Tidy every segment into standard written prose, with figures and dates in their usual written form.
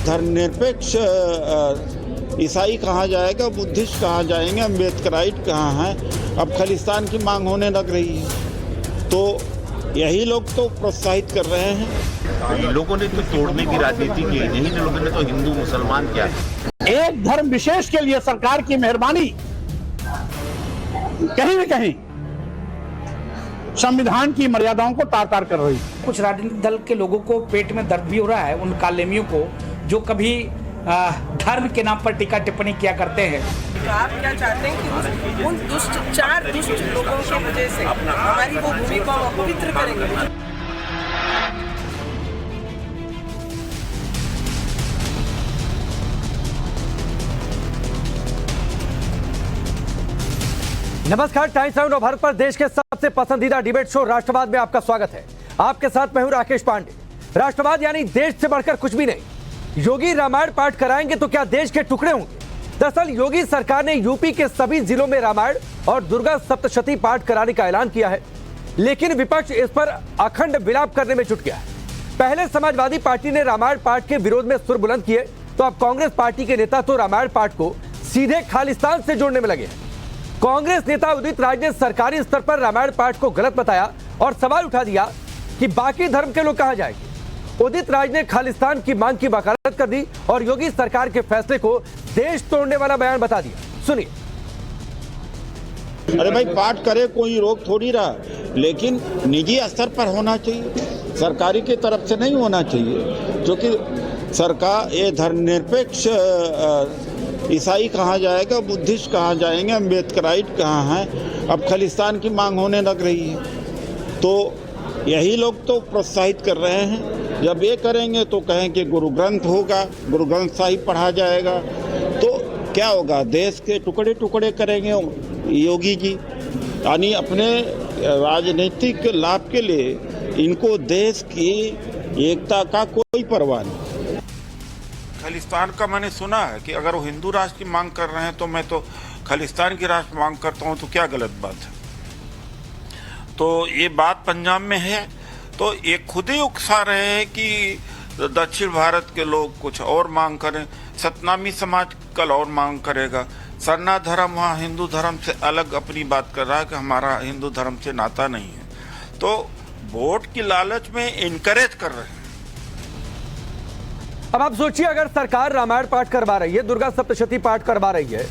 धर्मनिरपेक्ष ईसाई कहाँ जाएगा, बुद्धिस्ट कहाँ जाएंगे, अम्बेडकराइट कहाँ हैं। अब खालिस्तान की मांग होने लग रही है, तो यही लोग तो प्रोत्साहित कर रहे हैं। लोगों ने तो तोड़ने की राजनीति की, नहीं लोगों ने तो हिंदू मुसलमान किया है। एक धर्म विशेष के लिए सरकार की मेहरबानी कहीं न कहीं संविधान की मर्यादाओं को तार तार कर रही है। कुछ राजनीतिक दल के लोगों को पेट में दर्द भी हो रहा है, उन कालेमियों को जो कभी धर्म के नाम पर टीका टिप्पणी किया करते हैं। तो आप क्या चाहते हैं कि उन चार दुष्ट लोगों की वजह से हमारी वो भूमि को हम अपवित्र करेंगे? नमस्कार, टाइम्स नाउ भारत पर देश के सबसे पसंदीदा डिबेट शो राष्ट्रवाद में आपका स्वागत है। आपके साथ मैं हूं राकेश पांडे। राष्ट्रवाद यानी देश से बढ़कर कुछ भी नहीं। योगी रामायण पाठ कराएंगे तो क्या देश के टुकड़े होंगे? दरअसल योगी सरकार ने यूपी के सभी जिलों में रामायण और दुर्गा सप्तशती पाठ कराने का ऐलान किया है, लेकिन विपक्ष इस पर अखंड विलाप करने में जुट गया है। पहले समाजवादी पार्टी ने रामायण पाठ के विरोध में सुर बुलंद किए, तो अब कांग्रेस पार्टी के नेता तो रामायण पाठ को सीधे खालिस्तान से जोड़ने में लगे हैं। कांग्रेस नेता उदित राज ने सरकारी स्तर पर रामायण पाठ को गलत बताया और सवाल उठा दिया कि बाकी धर्म के लोग कहां जाएंगे। उदित राज ने खालिस्तान की मांग की वकालत कर दी और योगी सरकार के फैसले को देश तोड़ने वाला बयान बता दिया। सुनिए। अरे भाई, पाठ करे कोई रोक थोड़ी रहा, लेकिन निजी स्तर पर होना चाहिए, सरकारी की तरफ से नहीं होना चाहिए। क्योंकि सरकार ये धर्मनिरपेक्ष ईसाई कहाँ जाएगा, बुद्धिस्ट कहाँ जाएंगे, अम्बेडकराइट कहाँ हैं। अब खालिस्तान की मांग होने लग रही है, तो यही लोग तो प्रोत्साहित कर रहे हैं। जब ये करेंगे तो कहें कि गुरु ग्रंथ होगा, गुरु ग्रंथ साहिब पढ़ा जाएगा, तो क्या होगा? देश के टुकड़े टुकड़े करेंगे योगी जी, यानी अपने राजनीतिक लाभ के लिए। इनको देश की एकता का कोई परवाह नहीं। खालिस्तान का मैंने सुना है कि अगर वो हिंदू राष्ट्र की मांग कर रहे हैं तो मैं तो खालिस्तान की राष्ट्र मांग करता हूं, तो क्या गलत बात है? तो ये बात पंजाब में है, तो ये खुद ही उकसा रहे हैं कि दक्षिण भारत के लोग कुछ और मांग करें। सतनामी समाज कल और मांग करेगा। सरना धर्म वहाँ हिंदू धर्म से अलग अपनी बात कर रहा है कि हमारा हिंदू धर्म से नाता नहीं है। तो वोट की लालच में इनकरेज कर रहे हैं। अब आप सोचिए, अगर सरकार रामायण पाठ करवा रही है, दुर्गा सप्तशती पाठ करवा रही है,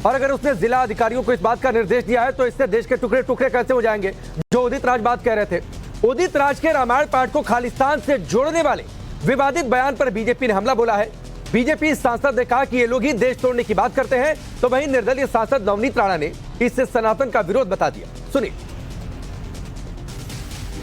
और अगर उसने जिला अधिकारियों को इस बात का निर्देश दिया है, तो इससे देश के टुकड़े टुकड़े कैसे हो जाएंगे? जो उदित राज बात कह रहे थे, उदित राज के रामायण पाठ को खालिस्तान से जोड़ने वाले विवादित बयान पर बीजेपी ने हमला बोला है। बीजेपी सांसद ने कहा कि ये लोग ही देश तोड़ने की बात करते हैं, तो वहीं निर्दलीय सांसद नवनीत राणा ने इससे सनातन का विरोध बता दिया। सुनिए।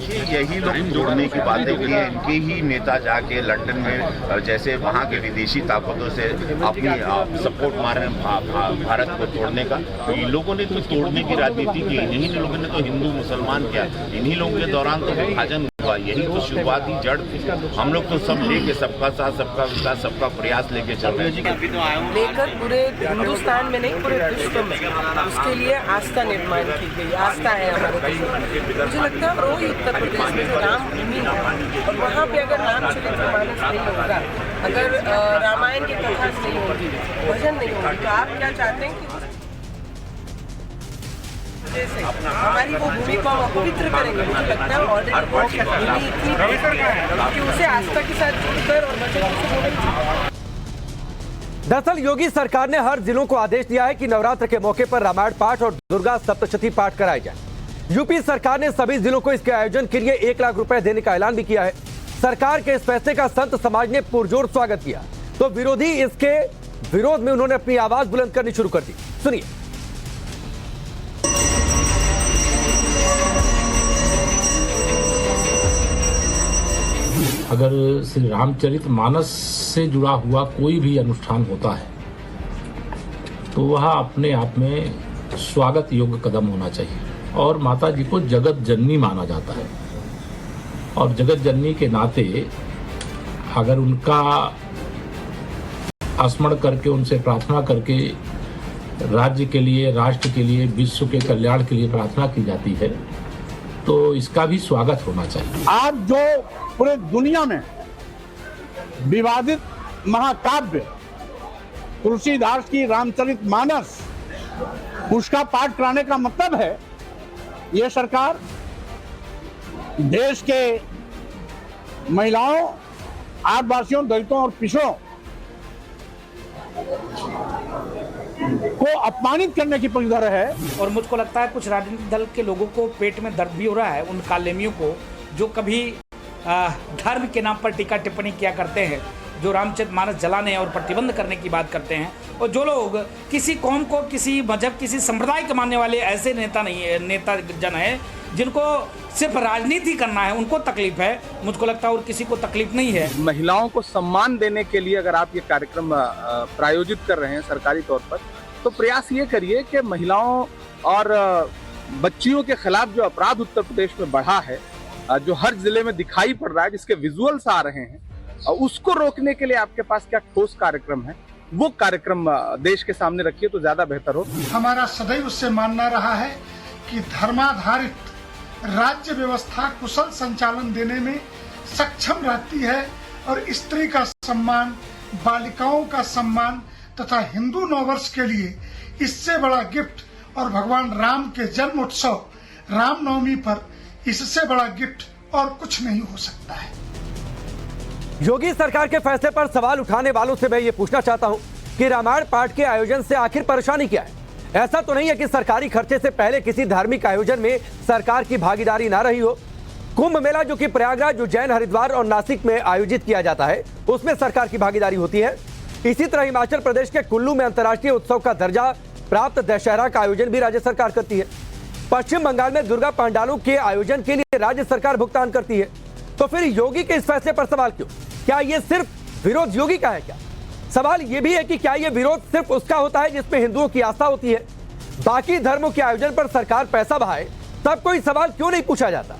यही लोग जोड़ने की बातें की है। इनके ही नेता जाके लंदन में जैसे वहाँ के विदेशी ताकतों से अपनी सपोर्ट मार रहे हैं भारत को तोड़ने का। तो इन लोगों ने तो तोड़ने की राजनीति की, नहीं लोगों ने तो हिंदू मुसलमान किया। इन्हीं लोगों के दौरान तो विभाजन हुआ, यही तो शुरुआती जड़ थी। हम लोग तो सब लेके सबका साथ, सबका विकास, सबका प्रयास लेके चल रहे हैं। लेकर पूरे हिंदुस्तान में नहीं, पूरे विश्व में उसके लिए आस्था निर्माण की गई। आस्था है हमारे देश में। मुझे लगता है वही उत्तर प्रदेश में जो राम भूमि है, और वहाँ पे अगर रामचरित्र मानस नहीं होगा, अगर रामायण की कथा नहीं होगी, भजन नहीं होगी, तो आप क्या चाहते हैं कि जैसे हमारी वो भूमि को हम अपवित्र करेंगे? मुझे लगता है ऑलरेडी भूमि इतनी पवित्र है कि उसे आस्था के साथ जुड़कर और वचन से जोड़ना चाहिए। दरअसल योगी सरकार ने हर जिलों को आदेश दिया है कि नवरात्र के मौके पर रामायण पाठ और दुर्गा सप्तशती पाठ कराए जाए। यूपी सरकार ने सभी जिलों को इसके आयोजन के लिए 1 लाख रुपए देने का ऐलान भी किया है। सरकार के इस फैसले का संत समाज ने पुरजोर स्वागत किया, तो विरोधी इसके विरोध में उन्होंने अपनी आवाज बुलंद करनी शुरू कर दी। सुनिए। अगर श्री रामचरित मानस से जुड़ा हुआ कोई भी अनुष्ठान होता है, तो वह अपने आप में स्वागत योग्य कदम होना चाहिए। और माता जी को जगत जननी माना जाता है, और जगत जननी के नाते अगर उनका स्मरण करके, उनसे प्रार्थना करके राज्य के लिए, राष्ट्र के लिए, विश्व के कल्याण के लिए प्रार्थना की जाती है, तो इसका भी स्वागत होना चाहिए। आज जो पूरे दुनिया में विवादित महाकाव्य तुलसीदास की रामचरितमानस उसका पाठ कराने का मतलब है ये सरकार देश के महिलाओं, आदिवासियों, दलितों और पिछड़ों को अपमानित करने की पकड़ है। और मुझको लगता है कुछ राजनीतिक दल के लोगों को पेट में दर्द भी हो रहा है उन कालेमियों को जो कभी धर्म के नाम पर टीका टिप्पणी किया करते हैं, जो रामचरितमानस जलाने और प्रतिबंध करने की बात करते हैं, और जो लोग किसी कौम को, किसी मजहब, किसी संप्रदाय के मानने वाले ऐसे नेता जन है जिनको सिर्फ राजनीति करना है, उनको तकलीफ है। मुझको लगता है और किसी को तकलीफ नहीं है। महिलाओं को सम्मान देने के लिए अगर आप ये कार्यक्रम प्रायोजित कर रहे हैं सरकारी तौर पर, तो प्रयास ये करिए कि महिलाओं और बच्चियों के खिलाफ जो अपराध उत्तर प्रदेश में बढ़ा है, जो हर जिले में दिखाई पड़ रहा है, जिसके विजुअल्स आ रहे हैं, उसको रोकने के लिए आपके पास क्या ठोस कार्यक्रम है, वो कार्यक्रम देश के सामने रखिए तो ज्यादा बेहतर हो। हमारा सदैव उससे मानना रहा है कि धर्माधारित राज्य व्यवस्था कुशल संचालन देने में सक्षम रहती है और स्त्री का सम्मान, बालिकाओं का सम्मान तथा हिंदू नववर्ष के लिए इससे बड़ा गिफ्ट और भगवान राम के जन्म उत्सव रामनवमी पर इससे बड़ा गिफ्ट और कुछ नहीं हो सकता है। योगी सरकार के फैसले पर सवाल उठाने वालों से मैं ये पूछना चाहता हूं कि रामायण पाठ के आयोजन से आखिर परेशानी क्या है? ऐसा तो नहीं है कि सरकारी खर्चे से पहले किसी धार्मिक आयोजन में सरकार की भागीदारी ना रही हो। कुंभ मेला जो कि प्रयागराज, उज्जैन, हरिद्वार और नासिक में आयोजित किया जाता है, उसमें सरकार की भागीदारी होती है। इसी तरह हिमाचल प्रदेश के कुल्लू में अंतर्राष्ट्रीय उत्सव का दर्जा प्राप्त दशहरा का आयोजन भी राज्य सरकार करती है। पश्चिम बंगाल में दुर्गा पंडालों के आयोजन के लिए राज्य सरकार भुगतान करती है। तो फिर योगी के इस फैसले पर सवाल क्यों? क्या ये सिर्फ विरोध योगी का है क्या? सवाल ये भी है कि क्या ये विरोध सिर्फ उसका होता है जिसमें हिंदुओं की आस्था होती है? बाकी धर्मों के आयोजन पर सरकार पैसा बहाए तब कोई सवाल क्यों नहीं पूछा जाता?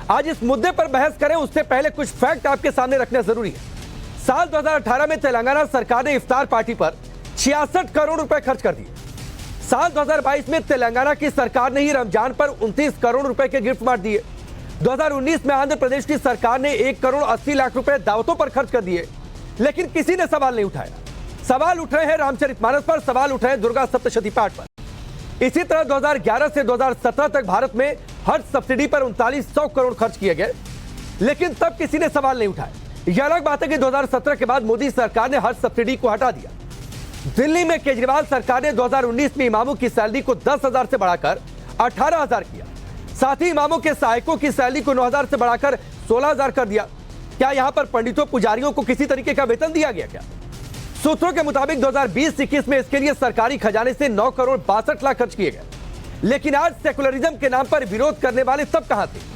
आज इस मुद्दे पर बहस करें उससे पहले कुछ फैक्ट आपके सामने रखना जरूरी है। साल 2018 में तेलंगाना सरकार ने इफ्तार पार्टी पर 66 करोड़ रुपए खर्च कर दिए। साल 2022 में तेलंगाना की सरकार ने ही रमजान पर 29 करोड़ रुपए के गिफ्ट बांट दिए। 2019 में आंध्र प्रदेश की सरकार ने 1 करोड़ 80 लाख रुपए दावतों पर खर्च कर दिए, लेकिन किसी ने सवाल नहीं उठाया। सवाल उठ रहे हैं रामचरितमानस पर, सवाल उठ रहे हैं दुर्गा सप्तशती पाठ पर। इसी तरह 2011 से 2017 तक भारत में हज सब्सिडी पर 3900 करोड़ खर्च किए गए, लेकिन तब किसी ने सवाल नहीं उठाया। यह अलग बात है कि 2017 के बाद मोदी सरकार ने हज सब्सिडी को हटा दिया। दिल्ली में केजरीवाल सरकार ने 2019 में इमामों की सैलरी को 10,000 से बढ़ाकर 18,000 किया। साथ ही इमामों के सहायकों की सैलरी को 9,000 से बढ़ाकर 16,000 कर दिया। क्या यहां पर पंडितों, पुजारियों को किसी तरीके का वेतन दिया गया क्या? सूत्रों के मुताबिक 2020-21 में इसके लिए सरकारी खजाने से 9 करोड़ 62 लाख खर्च किए गए, लेकिन आज सेकुलरिज्म के नाम पर विरोध करने वाले सब कहां थे?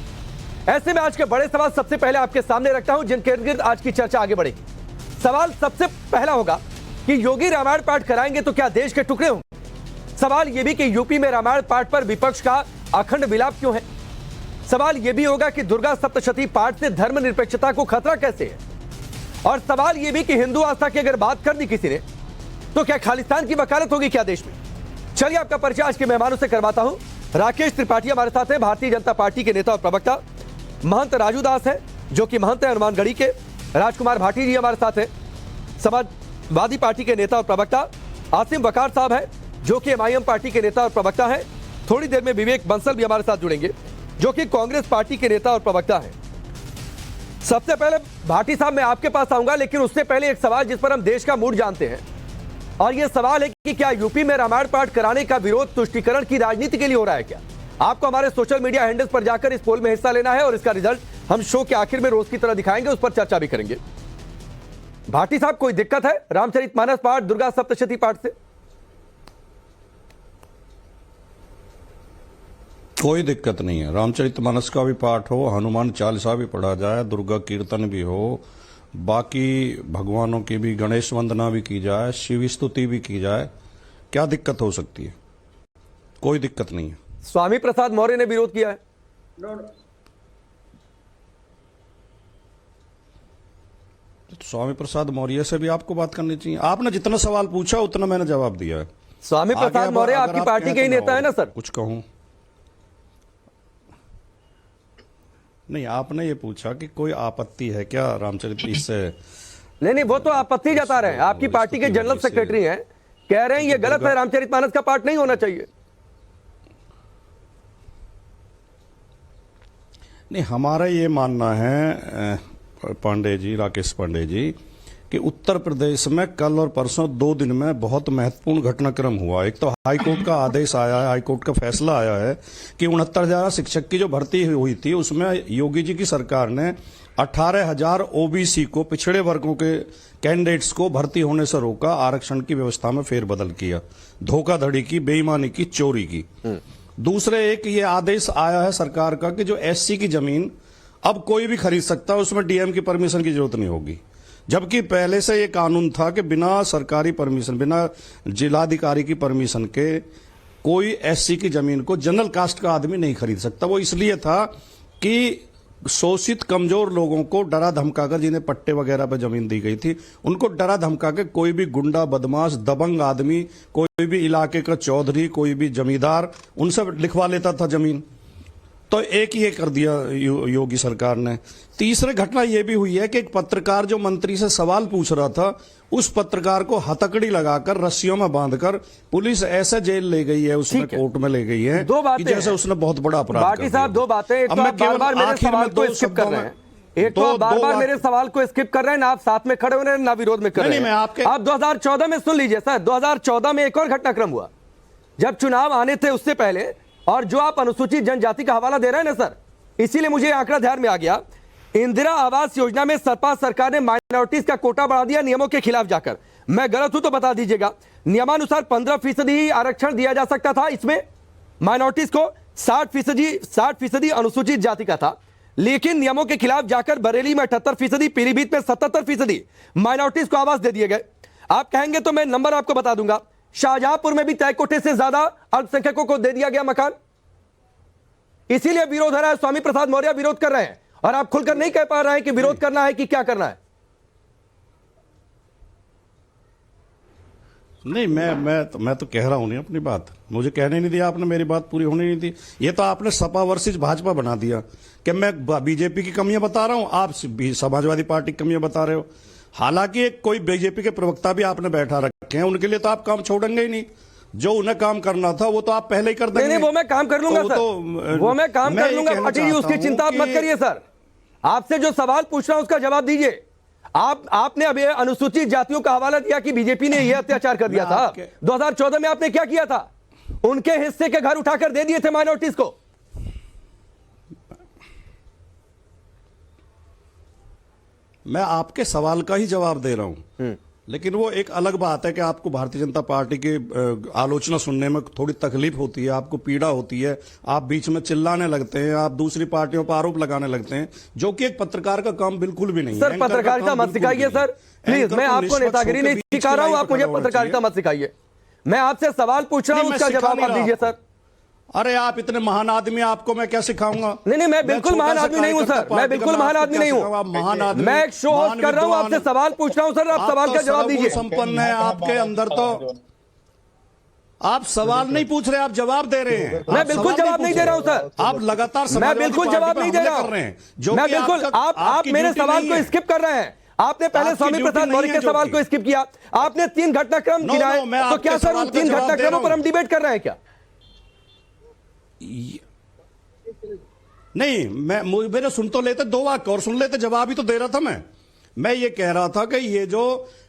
ऐसे में आज के बड़े सवाल सबसे पहले आपके सामने रखता हूं, जिनके इर्द-गिर्द आज की चर्चा आगे बढ़ेगी। सवाल सबसे पहला होगा कि योगी रामायण पाठ कराएंगे तो क्या देश के टुकड़े होंगे? सवाल यह भी कि यूपी में रामायण पाठ पर विपक्ष का अखंड विलाप क्यों है? सवाल यह भी होगा कि दुर्गा सप्तशती पाठ से धर्मनिरपेक्षता को खतरा कैसे है? और सवाल यह भी कि हिंदू आस्था की अगर बात कर दी किसी ने तो क्या खालिस्तान की वकालत होगी क्या देश में? चलिए आपका परिचय आज के मेहमानों से करवाता हूं। राकेश त्रिपाठी हमारे साथ हैं, भारतीय जनता पार्टी के नेता और प्रवक्ता। महंत राजू दास है जो कि महंत है हनुमानगढ़ी के। राजकुमार भाटी जी हमारे साथ हैं, समाजवादी पार्टी के नेता और प्रवक्ता। आसिम वकार साहब है जो कि MIM पार्टी के नेता और प्रवक्ता है। थोड़ी देर में विवेक बंसल भी हमारे साथ जुड़ेंगे जो कि कांग्रेस पार्टी के नेता और प्रवक्ता है। सबसे पहले भाटी साहब मैं आपके पास आऊंगा, लेकिन उससे पहले एक सवाल जिस पर हम देश का मूड जानते हैं, और यह सवाल है कि क्या यूपी में रामायण पाठ कराने का विरोध तुष्टीकरण की राजनीति के लिए हो रहा है क्या? आपको हमारे सोशल मीडिया हैंडल्स पर जाकर इस पोल में हिस्सा लेना है और इसका रिजल्ट हम शो के आखिर में रोज की तरह दिखाएंगे, उस पर चर्चा भी करेंगे। भाटी साहब, कोई दिक्कत है रामचरितमानस पाठ, दुर्गा सप्तशती पाठ से? कोई दिक्कत नहीं है। रामचरितमानस का भी पाठ हो, हनुमान चालीसा भी पढ़ा जाए, दुर्गा कीर्तन भी हो, बाकी भगवानों की भी, गणेश वंदना भी की जाए, शिव स्तुति भी की जाए, क्या दिक्कत हो सकती है? कोई दिक्कत नहीं है। स्वामी प्रसाद मौर्य ने विरोध किया है। तो स्वामी प्रसाद मौर्य से भी आपको बात करनी चाहिए। आपने जितना सवाल पूछा उतना मैंने जवाब दिया है। स्वामी प्रसाद मौर्य आपकी पार्टी के ही नेता है ना सर? कुछ कहूं नहीं, आपने ये पूछा कि कोई आपत्ति है क्या रामचरित इससे नहीं, वो तो आपत्ति जता रहे हैं, आपकी पार्टी के जनरल सेक्रेटरी हैं, कह रहे हैं ये गलत है, रामचरितमानस का पाठ नहीं होना चाहिए। नहीं, हमारा ये मानना है पांडे जी, राकेश पांडे जी, कि उत्तर प्रदेश में कल और परसों 2 दिन में बहुत महत्वपूर्ण घटनाक्रम हुआ। एक तो हाईकोर्ट का आदेश आया है, हाईकोर्ट का फैसला आया है कि 69,000 शिक्षक की जो भर्ती हुई थी उसमें योगी जी की सरकार ने 18,000 ओबीसी को, पिछड़े वर्गों के कैंडिडेट्स को भर्ती होने से रोका, आरक्षण की व्यवस्था में फेरबदल किया, धोखाधड़ी की, बेईमानी की, चोरी की। दूसरे एक ये आदेश आया है सरकार का कि जो एससी की जमीन अब कोई भी खरीद सकता है, उसमें डीएम की परमिशन की जरूरत नहीं होगी, जबकि पहले से ये कानून था कि बिना सरकारी परमिशन, बिना जिलाधिकारी की परमिशन के कोई एससी की जमीन को जनरल कास्ट का आदमी नहीं खरीद सकता। वो इसलिए था कि शोषित कमजोर लोगों को डरा धमकाकर, जिन्हें पट्टे वगैरह पर जमीन दी गई थी, उनको डरा धमका के कोई भी गुंडा, बदमाश, दबंग आदमी, कोई भी इलाके का चौधरी, कोई भी जमींदार, उनसे लिखवा लेता था जमीन। तो एक ये कर दिया योगी सरकार ने। तीसरी घटना ये भी हुई है कि एक पत्रकार जो मंत्री से सवाल पूछ रहा था, उस पत्रकार को हथकड़ी लगाकर रस्सियों में बांधकर पुलिस ऐसे जेल ले गई है, उसमें कोर्ट में ले गई है, दो बातें कि जैसे उसने बहुत बड़ा अपराध कर दिया। साहब, 2 बातें। एक तो आप बार-बार मेरे सवाल को स्किप कर रहे हैं, एक तो आप बार-बार मेरे सवाल को स्किप कर रहे हैं, ना आप साथ में खड़े हो रहे हैं, ना विरोध में कर रहे हैं। आप 2014 में सुन लीजिए सर, 2014 में एक और घटनाक्रम हुआ, जब चुनाव आने थे उससे पहले, और जो आप अनुसूचित जनजाति का हवाला दे रहे हैं ना सर, इसीलिए मुझे आंकड़ा ध्यान में आ गया। इंदिरा आवास योजना में सपा सरकार ने माइनॉरिटीज का कोटा बढ़ा दिया नियमों के खिलाफ जाकर। मैं गलत हूं तो बता दीजिएगा। नियमानुसार 15% ही आरक्षण दिया जा सकता था, इसमें माइनॉरिटीज को 60% अनुसूचित जाति का था, लेकिन नियमों के खिलाफ जाकर बरेली में 78%, पीलीभीत में 77% माइनॉरिटीज को आवास दे दिए गए। आप कहेंगे तो मैं नंबर आपको बता दूंगा, शाहजहांपुर में भी तय कोटे से ज्यादा अल्पसंख्यकों को दे दिया गया मकान। इसीलिए विरोध हो रहा है, स्वामी प्रसाद मौर्य विरोध कर रहे हैं, और आप खुलकर नहीं कह पा रहे हैं कि विरोध करना है कि क्या करना है। नहीं, मैं तो कह रहा हूं नहीं अपनी बात, मुझे कहने नहीं दिया आपने, मेरी बात पूरी होनी नहीं थी। ये तो आपने सपा वर्सेस भाजपा बना दिया कि मैं बीजेपी की कमियां बता रहा हूं, आप समाजवादी पार्टी की कमियां बता रहे हो। हालांकि कोई बीजेपी के प्रवक्ता भी आपने बैठा रखे हैं, उनके लिए तो आप काम छोड़ेंगे ही नहीं। जो उन्हें काम करना था वो तो आप पहले ही कर देंगे। नहीं, वो मैं काम कर लूंगा सर, वो मैं काम कर लूंगा पाटिल जी, उसकी चिंता आप मत करिए सर। आपसे जो सवाल पूछ रहा हूं उसका जवाब दीजिए। आपने अभी अनुसूचित जातियों का हवाला दिया कि बीजेपी ने यह अत्याचार कर दिया था। 2014 में आपने क्या किया था? उनके हिस्से के घर उठाकर दे दिए थे माइनॉरिटीज को। मैं आपके सवाल का ही जवाब दे रहा हूं, लेकिन वो एक अलग बात है कि आपको भारतीय जनता पार्टी की आलोचना सुनने में थोड़ी तकलीफ होती है, आपको पीड़ा होती है, आप बीच में चिल्लाने लगते हैं, आप दूसरी पार्टियों पर आरोप लगाने लगते हैं, जो कि एक पत्रकार का काम बिल्कुल भी नहीं है। सर, पत्रकारिता मत सिखाइए सर, प्लीज। मैं आपको नेतागिरी नहीं सिखा रहा हूं, आप मुझे पत्रकारिता मत सिखाइए। मैं आपसे सवाल पूछ रहा हूं, उसका जवाब आप दीजिए सर। अरे आप इतने महान आदमी, आपको मैं क्या सिखाऊंगा? नहीं, मैं बिल्कुल महान आदमी नहीं हूं सर, मैं बिल्कुल महान आदमी नहीं हूं। महान आदमी, मैं एक शो होस्ट कर रहा हूं, आपसे सवाल पूछ रहा हूं सर, आप सवाल का जवाब दीजिए। संपन्न है आपके अंदर, तो आप सवाल नहीं पूछ रहे, आप जवाब दे रहे हैं। मैं बिल्कुल जवाब नहीं दे रहा हूं सर, आप लगातार मैं बिल्कुल जवाब नहीं दे रहा हूं। मैं बिल्कुल, आप मेरे सवाल को स्किप कर रहे हैं। आपने पहले स्वामी प्रसाद मौर्य के सवाल को स्किप किया, आपने 3 घटनाक्रम गिनाए, तो क्या सर उन 3 घटनाक्रमों पर हम डिबेट कर रहे हैं क्या? नहीं, मेरे सुन तो लेते 2 वाक्य और सुन लेते, जवाब ही तो दे रहा था मैं ये कह रहा था कि ये जो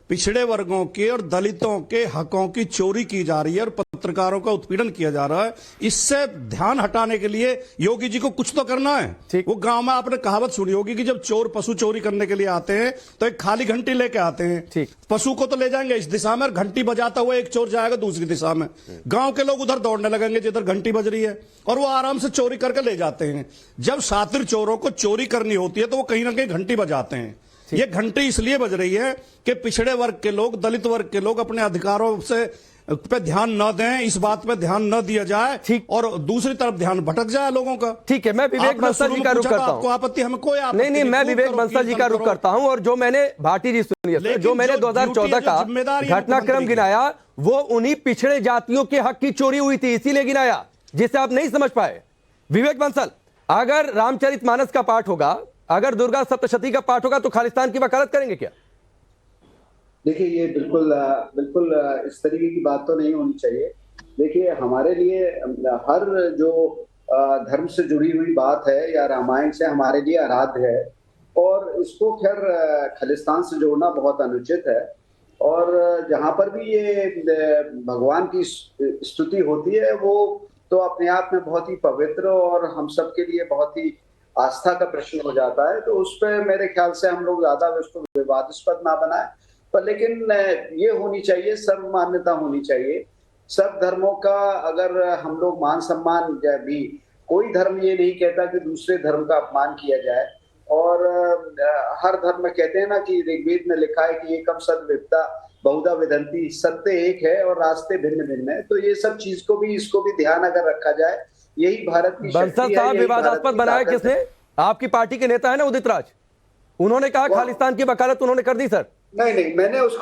पिछड़े वर्गों के और दलितों के हकों की चोरी की जा रही है और पत्रकारों का उत्पीड़न किया जा रहा है, इससे ध्यान हटाने के लिए योगी जी को कुछ तो करना है। वो गांव में आपने कहावत सुनी होगी कि जब चोर पशु चोरी करने के लिए आते हैं तो एक खाली घंटी लेके आते हैं, पशु को तो ले जाएंगे इस दिशा में, और घंटी बजाता हुआ एक चोर जाएगा दूसरी दिशा में, गांव के लोग उधर दौड़ने लगेंगे जिधर घंटी बज रही है, और वो आराम से चोरी करके ले जाते हैं। जब शातिर चोरों को चोरी करनी होती है तो वो कहीं ना कहीं घंटी बजाते हैं। ये घंटी इसलिए बज रही है कि पिछड़े वर्ग के लोग, दलित वर्ग के लोग अपने अधिकारों से पे ध्यान न दें, इस बात पे ध्यान न दिया जाए, और दूसरी तरफ ध्यान भटक जाए लोगों का। ठीक है, मैं विवेक बंसल जी का रुख करता हूं। आपको आपत्ति, हमें कोई आपत्ति नहीं, मैं विवेक बंसल जी का रुख करता हूं। और जो मैंने, भाटी जी सुनिए, जो मैंने 2014 का घटनाक्रम गिनाया वो उन्हीं पिछड़े जातियों के हक की चोरी हुई थी, इसीलिए गिनाया, जिसे आप नहीं समझ पाए। विवेक बंसल, अगर रामचरितमानस का पाठ होगा, अगर दुर्गा सप्तशती का पाठ होगा, तो खालिस्तान की वकालत करेंगे क्या? देखिए ये बिल्कुल इस तरीके की बात तो नहीं होनी चाहिए। देखिए हमारे लिए हर जो धर्म से जुड़ी हुई बात है या रामायण से हमारे लिए आराध्य है, और इसको खैर खालिस्तान से जोड़ना बहुत अनुचित है। और जहाँ पर भी ये भगवान की स्तुति होती है वो तो अपने आप में बहुत ही पवित्र और हम सब के लिए बहुत ही आस्था का प्रश्न हो जाता है। तो उस पर मेरे ख्याल से हम लोग ज्यादा उसको विवादास्पद ना बनाए, पर लेकिन ये होनी चाहिए, सर्वमान्यता होनी चाहिए सब धर्मों का। अगर हम लोग मान सम्मान भी, कोई धर्म ये नहीं कहता कि दूसरे धर्म का अपमान किया जाए। और हर धर्म में कहते हैं ना कि ऋग्वेद में लिखा है कि एकम सद्विप्ता बहुधा विदंती, सत्य एक है और रास्ते भिन्न भिन्न है। तो ये सब चीज को भी, इसको भी ध्यान अगर रखा जाए, यही भारत की शक्ति है। साहब विवादास्पद बनाया किसने? आपकी पार्टी के नेता है ना उदित राज, उन्होंने कहा खालिस्तान की वकालत उन्होंने कर दी। सर नहीं, मैंने उस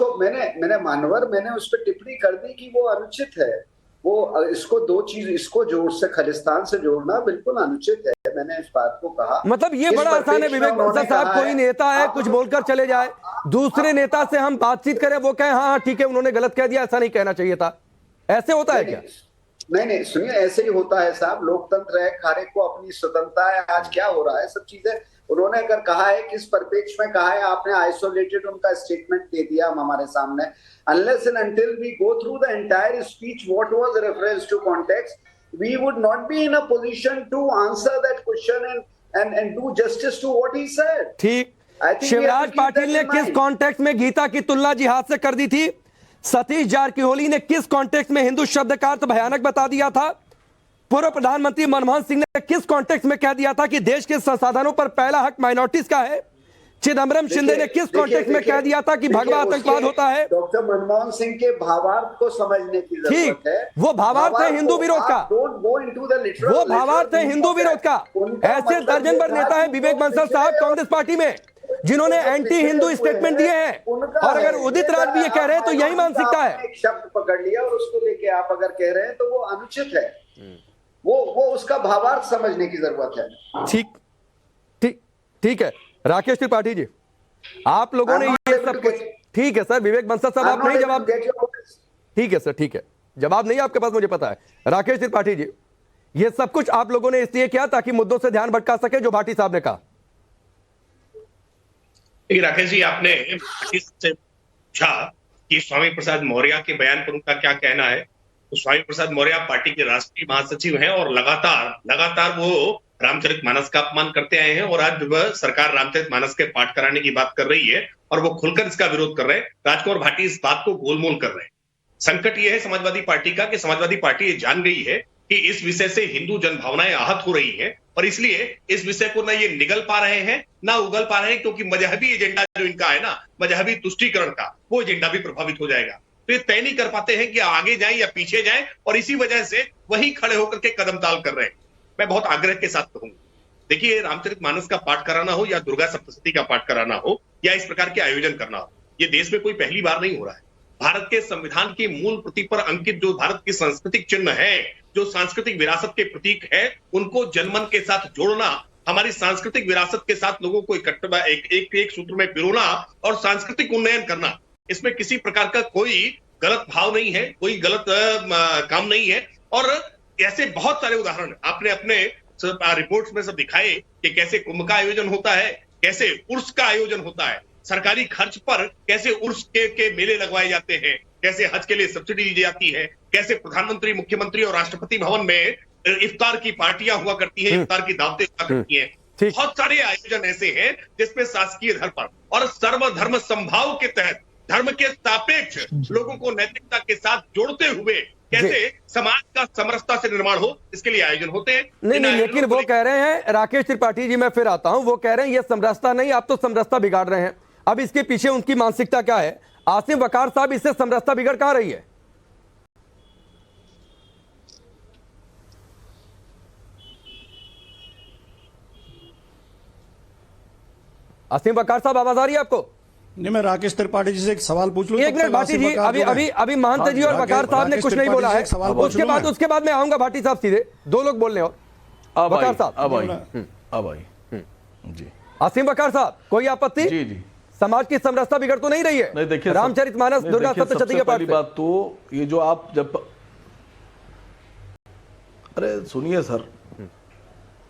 पर टिप्पणी कर दी कि वो अनुचित है। वो इसको दो चीज, इसको खालिस्तान से जोड़ना बिल्कुल अनुचित है। मैंने इस बात को कहा। मतलब ये बड़ा आसान है विवेक बंसल साहब, कोई नेता है कुछ बोलकर चले जाए, दूसरे नेता से हम बातचीत करें, वो कहे हाँ ठीक है उन्होंने गलत कह दिया, ऐसा नहीं कहना चाहिए था। ऐसे होता है क्या? नहीं, सुनिए, ऐसे ही होता है साहब। लोकतंत्र है, हर एक को अपनी स्वतंत्रता है। आज क्या हो रहा है, सब चीजें उन्होंने अगर कहा है, किस परिप्रेक्ष्य में कहा है, आपने आइसोलेटेड उनका स्टेटमेंट दे दिया हमारे सामने। Unless and until we go through the entire speech what was reference to context, we would not be in a position to answer that question and do justice to what he said. ठीक, शिवराज पाटिल ने किस context में गीता की तुलना जिहाद से कर दी थी? सतीश जारकिहोली ने किस कॉन्टेक्स्ट में हिंदू शब्द का अर्थ भयानक बता दिया था? पूर्व प्रधानमंत्री मनमोहन सिंह ने किस कॉन्टेक्स्ट में कह दिया था कि देश के संसाधनों पर पहला हक माइनॉरिटीज का है? चिदम्बरम शिंदे ने किस कॉन्टेक्स्ट में कह दिया था कि भगवा आतंकवाद होता है? डॉक्टर मनमोहन सिंह के भावार्थ को समझने की जरूरत है। वो भावार्थ है हिंदू विरोध का, वो भावार्थ है हिंदू विरोध का। ऐसे दर्जन भर नेता है विवेक बंसल साहब कांग्रेस पार्टी में जिन्होंने एंटी हिंदू स्टेटमेंट दिए हैं, और अगर उदित राज भी ये कह रहे हैं तो यही मानसिकता है। एक शब्द पकड़ लिया और उसको लेके आप अगर कह रहे हैं तो वो अनुचित है। वो उसका भावार्थ समझने की जरूरत है। ठीक है राकेश त्रिपाठी जी, आप लोगों ने ये सब कुछ, ठीक है सर विवेक बंसल साहब आप नहीं जवाब, ठीक है सर, ठीक है जवाब नहीं आपके पास, मुझे पता है। राकेश त्रिपाठी जी, ये सब कुछ आप लोगों ने इसलिए किया ताकि मुद्दों से ध्यान भटका सके, जो भाटी साहब ने कहा। राकेश जी, आपने से पूछा कि स्वामी प्रसाद मौर्य के बयान पर उनका क्या कहना है। तो स्वामी प्रसाद मौर्य पार्टी के राष्ट्रीय महासचिव हैं और लगातार वो रामचरितमानस का अपमान करते आए हैं, और आज वह सरकार रामचरितमानस के पाठ कराने की बात कर रही है और वो खुलकर इसका विरोध कर रहे हैं। राजकुमार भाटी इस बात को गोलमोल कर रहे हैं। संकट ये है समाजवादी पार्टी का कि समाजवादी पार्टी ये जान गई है कि इस विषय से हिंदू जनभावनाएं आहत हो रही हैं, और इसलिए इस विषय को ना ये निगल पा रहे हैं ना उगल पा रहे हैं, क्योंकि मजहबी एजेंडा जो इनका है ना, मजहबी तुष्टीकरण का, वो एजेंडा भी प्रभावित हो जाएगा। तो ये तय नहीं कर पाते हैं कि आगे जाएं या पीछे जाएं, और इसी वजह से वही खड़े होकर के कदम ताल कर रहे हैं। मैं बहुत आग्रह के साथ कहूंगा, देखिए रामचरितमानस का पाठ कराना हो या दुर्गा सप्तशती का पाठ कराना हो या इस प्रकार के आयोजन करना हो, ये देश में कोई पहली बार नहीं हो रहा है। भारत के संविधान की मूल प्रति पर अंकित जो भारत की सांस्कृतिक चिन्ह है, जो सांस्कृतिक विरासत के प्रतीक है, उनको जनमन के साथ जोड़ना, हमारी सांस्कृतिक विरासत के साथ लोगों को इकट्ठा एक सूत्र में पिरोना और सांस्कृतिक उन्नयन करना, इसमें किसी प्रकार का कोई गलत भाव नहीं है, कोई गलत काम नहीं है। और ऐसे बहुत सारे उदाहरण आपने अपने रिपोर्ट्स में सब दिखाए कि कैसे कुंभ का आयोजन होता है, कैसे उर्स का आयोजन होता है, सरकारी खर्च पर कैसे उर्स के मेले लगवाए जाते हैं, कैसे हज के लिए सब्सिडी दी जाती है, कैसे प्रधानमंत्री, मुख्यमंत्री और राष्ट्रपति भवन में इफ्तार की पार्टियां हुआ करती हैं, इफ्तार की दावतें हुआ करती हैं। बहुत सारे आयोजन ऐसे हैं जिसमें शासकीय धर्म पर और सर्वधर्म समभाव के तहत धर्म के सापेक्ष लोगों को नैतिकता के साथ जोड़ते हुए कैसे समाज का समरसता से निर्माण हो, इसके लिए आयोजन होते हैं। नहीं, लेकिन वो कह रहे हैं, राकेश त्रिपाठी जी मैं फिर आता हूं, वो कह रहे हैं ये समरसता नहीं, आप तो समरसता बिगाड़ रहे हैं। अब इसके पीछे उनकी मानसिकता क्या है? आसिम वकार साहब, इससे समरसता बिगड़ कहां रही है? आसिम वकार साहब आवाज आ रही है आपको? नहीं, मैं राकेश त्रिपाठी जी से एक सवाल पूछ लूं। एक मिनट भाटी जी, अभी महंत जी और वकार साहब ने कुछ नहीं बोला है, उसके बाद मैं आऊंगा भाटी साहब सीधे, दो लोग बोलने और वकार साहब। जी आसिम वकार साहब, कोई आपत्ति? जी समाज की समरसता बिगड़ तो नहीं रही है? नहीं देखिए, रामचरितमानस दुर्गा सप्तशती के पाठ पहली पे। बात तो ये जो आप जब, अरे सुनिए सर,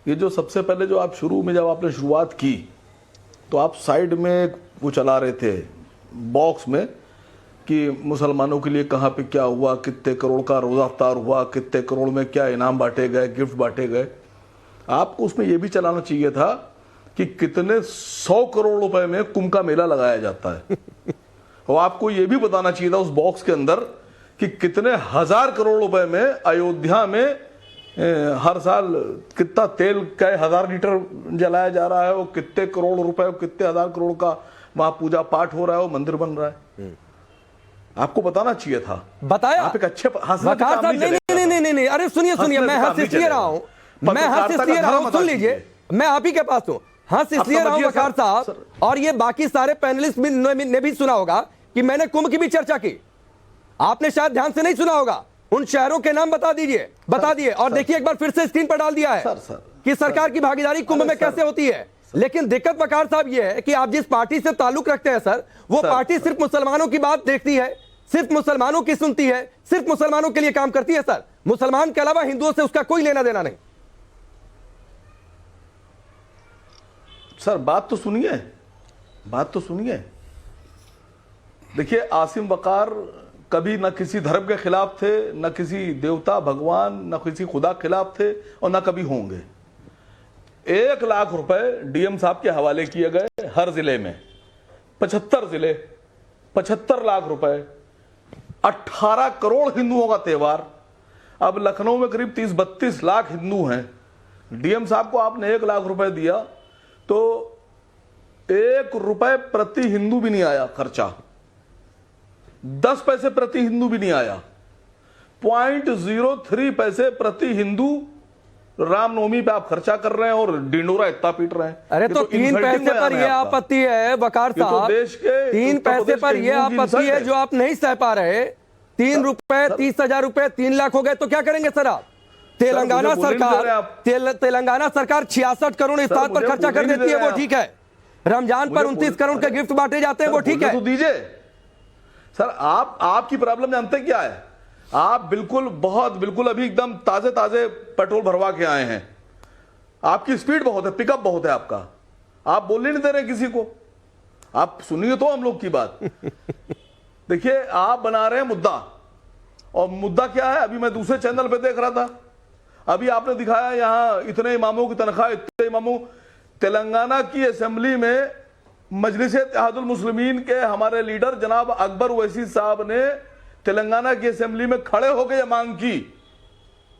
ये जो सबसे पहले जो आप शुरू में जब आपने शुरुआत की तो आप साइड में वो चला रहे थे बॉक्स में कि मुसलमानों के लिए कहाँ पे क्या हुआ, कितने करोड़ का रोज़ा अफ्तार हुआ, कितने करोड़ में क्या इनाम बांटे गए, गिफ्ट बांटे गए। आपको उसमें ये भी चलाना चाहिए था कि कितने 100 करोड़ रुपए में कुंभ का मेला लगाया जाता है और आपको ये भी बताना चाहिए था उस बॉक्स के अंदर कि कितने 1000 करोड़ रुपए में अयोध्या में हर साल कितना तेल का 1000 लीटर जलाया जा रहा है, वो कितने करोड़ रुपए, कितने 1000 करोड़ का वहां पूजा पाठ हो रहा है, वो मंदिर बन रहा है। आपको बताना चाहिए था। बताया आप एक अच्छे वकार साहब, नहीं, अरे सुनिए, मैं हंस इसलिए रहा हूं, सुन लीजिए, मैं आप ही के पास हूं, हंस इसलिए रहा हूं वकार साहब, और ये बाकी सारे पैनलिस्ट ने भी सुना होगा कि मैंने कुंभ की भी चर्चा की। आपने शायद ध्यान से नहीं सुना होगा। उन शहरों के नाम बता दिए और देखिए एक बार फिर से स्क्रीन पर डाल दिया है कि सरकार की भागीदारी कुंभ में कैसे होती है। लेकिन दिक्कत वकार साहब ये है कि आप जिस पार्टी से ताल्लुक रखते हैं सर, वो पार्टी सिर्फ मुसलमानों की बात देखती है, सिर्फ मुसलमानों की सुनती है, सिर्फ मुसलमानों के लिए काम करती है सर। मुसलमान के अलावा हिंदुओं से उसका कोई लेना देना नहीं। सर बात तो सुनिए, देखिए आसिम वकार कभी न किसी धर्म के खिलाफ थे, न किसी देवता भगवान, न किसी खुदा के खिलाफ थे और न कभी होंगे। 1 लाख रुपए डीएम साहब के हवाले किए गए हर जिले में, 75 जिले, 75 लाख रुपए, 18 करोड़ हिंदुओं का त्योहार। अब लखनऊ में करीब 30-32 लाख हिंदू हैं। डीएम साहब को आपने 1 लाख रुपए दिया तो 1 रुपए प्रति हिंदू भी नहीं आया खर्चा, 10 पैसे प्रति हिंदू भी नहीं आया, 0.03 पैसे प्रति हिंदू रामनवमी पे आप खर्चा कर रहे हैं और डिंडोरा इतना पीट रहे हैं। अरे तो 3 पैसे पर यह आपत्ति है वकार साहब, 3 पैसे पर यह आपत्ति है जो आप नहीं सह पा रहे। 3 रुपए 30,000 रुपए 3 लाख हो गए तो क्या करेंगे सर आप? तेलंगाना सरकार 66 करोड़ इफ्तार पर खर्चा कर देती है, वो ठीक है। रमजान पर 29 करोड़ के गिफ्ट बांटे जाते हैं, वो ठीक है। तो दीजिए सर, आपकी प्रॉब्लम जानते क्या है? आप बिल्कुल अभी एकदम ताजे पेट्रोल भरवा के आए हैं। आपकी स्पीड बहुत है, पिकअप बहुत है आपका, आप बोलने नहीं दे रहे किसी को। आप सुनिए तो हम लोग की बात। देखिए आप बना रहे हैं मुद्दा, और मुद्दा क्या है? अभी मैं दूसरे चैनल पे देख रहा था, अभी आपने दिखाया यहां इतने इमामों की तनख्वाह, इतने इमामों। तेलंगाना की असेंबली में मजलिस-ए-इत्तेहादुल मुस्लिमीन के हमारे लीडर जनाब अकबर ओवैसी साहब ने तेलंगाना की असेंबली में खड़े होकर यह मांग की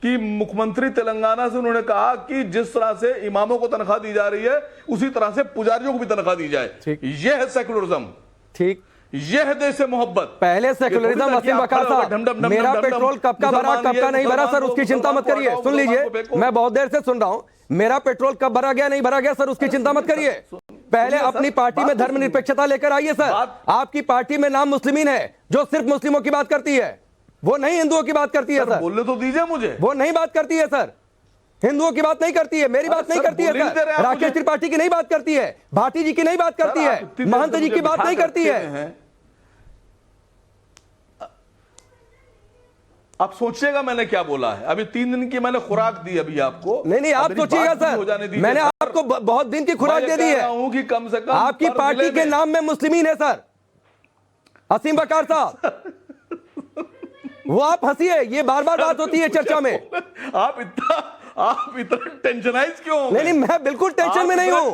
कि मुख्यमंत्री तेलंगाना से उन्होंने कहा कि जिस तरह से इमामों को तनख्वाह दी जा रही है उसी तरह से पुजारियों को भी तनख्वाह दी जाए। यह है सेकुलरिज्म, ठीक, यह है देश से मोहब्बत। पहले सेकुलरिज्म असीम वकार साहब, मेरा पेट्रोल कब का भरा कब का नहीं भरा सर उसकी चिंता मत करिए। सुन लीजिए, मैं बहुत देर से सुन रहा हूं, मेरा पेट्रोल कब भरा गया नहीं भरा गया सर उसकी चिंता मत करिए। पहले अपनी पार्टी में धर्मनिरपेक्षता लेकर आइए सर। आपकी पार्टी में नाम मुस्लिमीन है जो सिर्फ मुस्लिमों की बात करती है, वो नहीं हिंदुओं की बात करती है सर। बोलने तो दीजिए मुझे। वो नहीं बात करती है सर, हिंदुओं की बात नहीं करती है, मेरी बात नहीं करती है सर, राकेश त्रिपाठी की नहीं बात करती है, भाटी जी की नहीं बात करती है, महंत जी की बात नहीं करती है। आप सोचिएगा मैंने क्या बोला है। अभी 3 दिन की मैंने खुराक दी अभी आपको। नहीं आप सोचिएगा सर, मैंने आपको बहुत दिन की खुराक दे दी है कि कम से कम आपकी पार्टी के नाम में मुस्लिमीन है सर। असीम वकार साहब, वो आप हंसिए, ये बार बात होती है चर्चा में। आप इतना टेंशनाइज क्यों? नहीं मैं बिल्कुल टेंशन में नहीं हूं,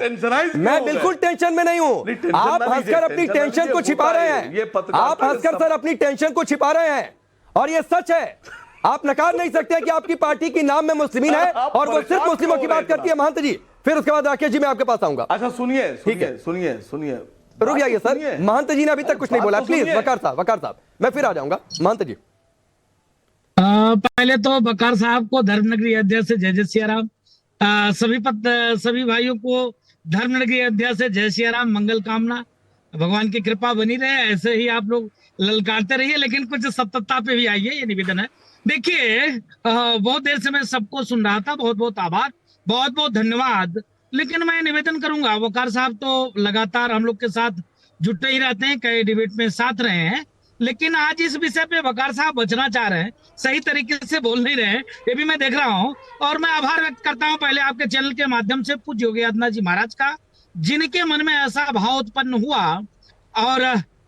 मैं बिल्कुल टेंशन में नहीं हूं। आप हंसकर अपनी टेंशन को छिपा रहे हैं, आप हंसकर सर अपनी टेंशन को छिपा रहे हैं, और ये सच है। आप नकार नहीं सकते कि आपकी पार्टी की नाम में मुस्लिमीन है और वो सिर्फ मुस्लिमों की बात करती है। महंत जी, फिर उसके बाद राकेश जी मैं आपके पास आऊंगा। अच्छा सुनिए, ठीक है, सुनिए रुक जाइए सर, महंत जी ने अभी तक कुछ नहीं बोला, प्लीज वकार साहब मैं फिर आ जाऊंगा। महंत जी, पहले तो वकार साहब को धर्मनगरी अध्यक्ष से जय सिया राम, सभी भाइयों को धर्मनगरी अध्यक्ष से जय सिया राम, मंगल कामना, भगवान की कृपा बनी रहे, ऐसे ही आप लोग ललकारते रहिए, लेकिन कुछ सत्यता पे भी आइए, ये निवेदन है। देखिए बहुत देर से मैं सबको सुन रहा था, बहुत बहुत आभार, बहुत बहुत धन्यवाद। लेकिन मैं निवेदन करूंगा, वकार साहब तो लगातार हम लोग के साथ जुटे ही रहते हैं, कई डिबेट में साथ रहे हैं, लेकिन आज इस विषय पे वकार साहब बचना चाह रहे हैं, सही तरीके से बोल नहीं रहे हैं, ये भी मैं देख रहा हूं। और मैं आभार व्यक्त करता हूं पहले आपके चैनल के माध्यम से पूज्य योगी आदित्यनाथ जी महाराज का, जिनके मन में ऐसा भाव उत्पन्न हुआ, और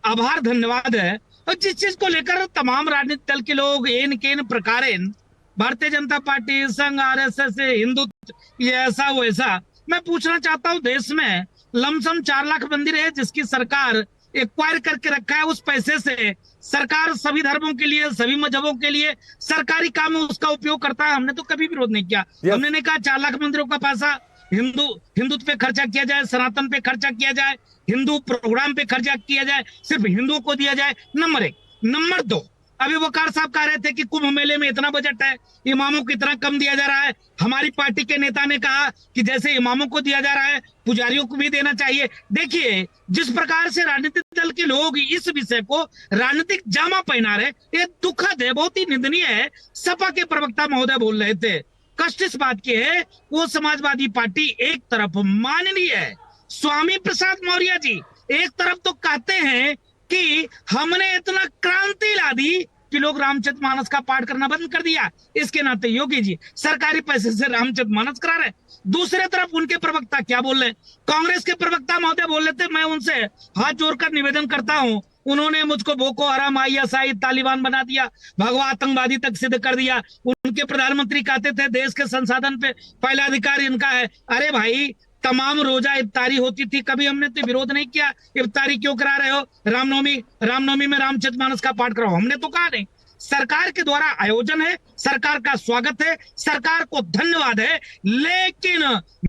आभार धन्यवाद है। और जिस चीज को लेकर तमाम राजनीतिक दल के लोग एन केन प्रकारेन, भारतीय जनता पार्टी, संघ, आरएसएस, हिंदुत्व, ये ऐसा वो ऐसा, मैं पूछना चाहता हूं, देश में लमसम 4 लाख मंदिर है जिसकी सरकार एक्वायर करके रखा है। उस पैसे से सरकार सभी धर्मों के लिए, सभी मजहबों के लिए सरकारी काम में उसका उपयोग करता है। हमने तो कभी विरोध नहीं किया। हमने नहीं कहा 4 लाख मंदिरों का पैसा हिंदुत्व पे खर्चा किया जाए, सनातन पे खर्चा किया जाए, हिंदू प्रोग्राम पे खर्चा किया जाए, सिर्फ हिंदुओं को दिया जाए। नंबर 1। नंबर 2, अभी वकार साहब कह रहे थे कि कुंभ मेले में इतना बजट है, इमामों को इतना कम दिया जा रहा है। हमारी पार्टी के नेता ने कहा कि जैसे इमामों को दिया जा रहा है, पुजारियों को भी देना चाहिए। देखिए, जिस प्रकार से राजनीतिक दल के लोग इस विषय को राजनीतिक जामा पहना रहे, ये दुखद है, बहुत ही निंदनीय है। सपा के प्रवक्ता महोदय बोल रहे थे, कष्ट इस बात की है, वो समाजवादी पार्टी एक तरफ माननीय है स्वामी प्रसाद मौर्य जी, एक तरफ तो कहते हैं कि हमने इतना क्रांति ला दी कि लोग रामचरितमानस का पाठ करना बंद कर दिया। इसके नाते योगी जी सरकारी पैसे से रामचरितमानस करा रहे। दूसरे तरफ उनके प्रवक्ता क्या बोल रहे, कांग्रेस के प्रवक्ता महोदय बोल रहे थे, मैं उनसे हाथ जोड़कर निवेदन करता हूं, उन्होंने मुझको बोको हराम, ISI, तालिबान बना दिया, भगवा आतंकवादी तक सिद्ध कर दिया। उनके प्रधानमंत्री कहते थे देश के संसाधन पे पहला अधिकार इनका है। अरे भाई, तमाम रोजा इफ्तारी होती थी, कभी हमने तो विरोध नहीं किया। इफ्तारी क्यों करा रहे हो? रामनवमी में रामचरितमानस का पाठ कराओ, हमने तो कहा नहीं। सरकार के द्वारा आयोजन है, सरकार का स्वागत है, सरकार को धन्यवाद है, लेकिन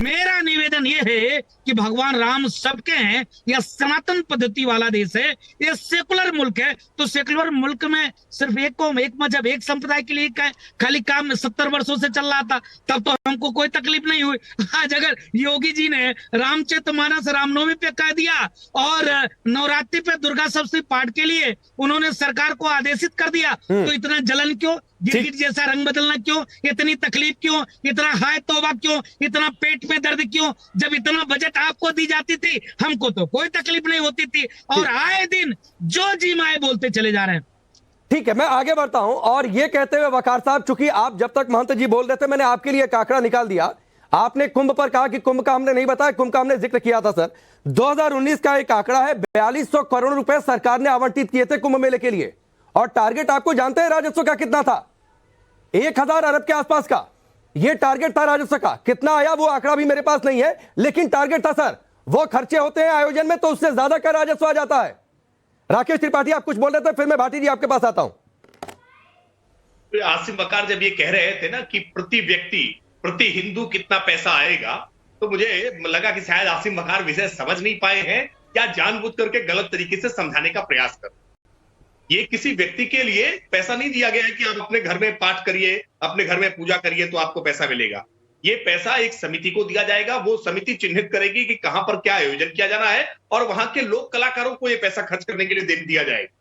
मेरा निवेदन यह है कि भगवान राम सबके हैं। यह सनातन पद्धति वाला देश है, यह सेकुलर मुल्क है। तो सेकुलर मुल्क में सिर्फ एक कौम, एक मजहब, एक संप्रदाय के लिए खाली काम 70 वर्षों से चल रहा था, तब तो हमको कोई तकलीफ नहीं हुई। आज अगर योगी जी ने रामचरितमानस रामनवमी पे कह दिया और नवरात्रि पे दुर्गा सप्तमी पाठ के लिए उन्होंने सरकार को आदेशित कर दिया, तो इतना जलन क्यों? गिरगिट जैसा रंग बदलना क्यों? इतनी तकलीफ क्यों? इतना हाय तौबा क्यों? इतना पेट में दर्द क्यों? जब इतना बजट आपको दी जाती थी, हमको तो कोई तकलीफ नहीं होती थी। और आए दिन जो जी माए बोलते चले जा रहे हैं। ठीक है, मैं आगे बढ़ता हूं। और ये कहते हुए वकार साहब, चूंकि आप जब तक महंत जी बोल रहे थे, मैंने आपके लिए एक आंकड़ा निकाल दिया। आपने कुंभ पर कहा कि कुंभ का हमने नहीं बताया, कुंभ का हमने जिक्र किया था। सर, 2019 का एक आंकड़ा है, 4200 करोड़ रुपए सरकार ने आवंटित किए थे कुंभ मेले के लिए। और टारगेट आपको जानते हैं राजस्व का कितना था? 1000 अरब के आसपास का यह टारगेट था राजस्व का। कितना आया वो आंकड़ा भी मेरे पास नहीं है, लेकिन टारगेट था सर। वो खर्चे होते हैं आयोजन में तो उससे ज्यादा का राजस्व आ जाता है। राकेश त्रिपाठी, आप कुछ बोल रहे थे, फिर मैं भाटी जी आपके पास आता हूं। आसिम वकार जब ये कह रहे थे ना कि प्रति व्यक्ति, प्रति हिंदू कितना पैसा आएगा, तो मुझे लगा कि शायद आसिम वकार विषय समझ नहीं पाए हैं या जानबूझ करके गलत तरीके से समझाने का प्रयास कर। ये किसी व्यक्ति के लिए पैसा नहीं दिया गया है कि आप अपने घर में पाठ करिए, अपने घर में पूजा करिए तो आपको पैसा मिलेगा। ये पैसा एक समिति को दिया जाएगा, वो समिति चिन्हित करेगी कि कहां पर क्या आयोजन किया जाना है और वहां के लोक कलाकारों को ये पैसा खर्च करने के लिए दिया जाएगा।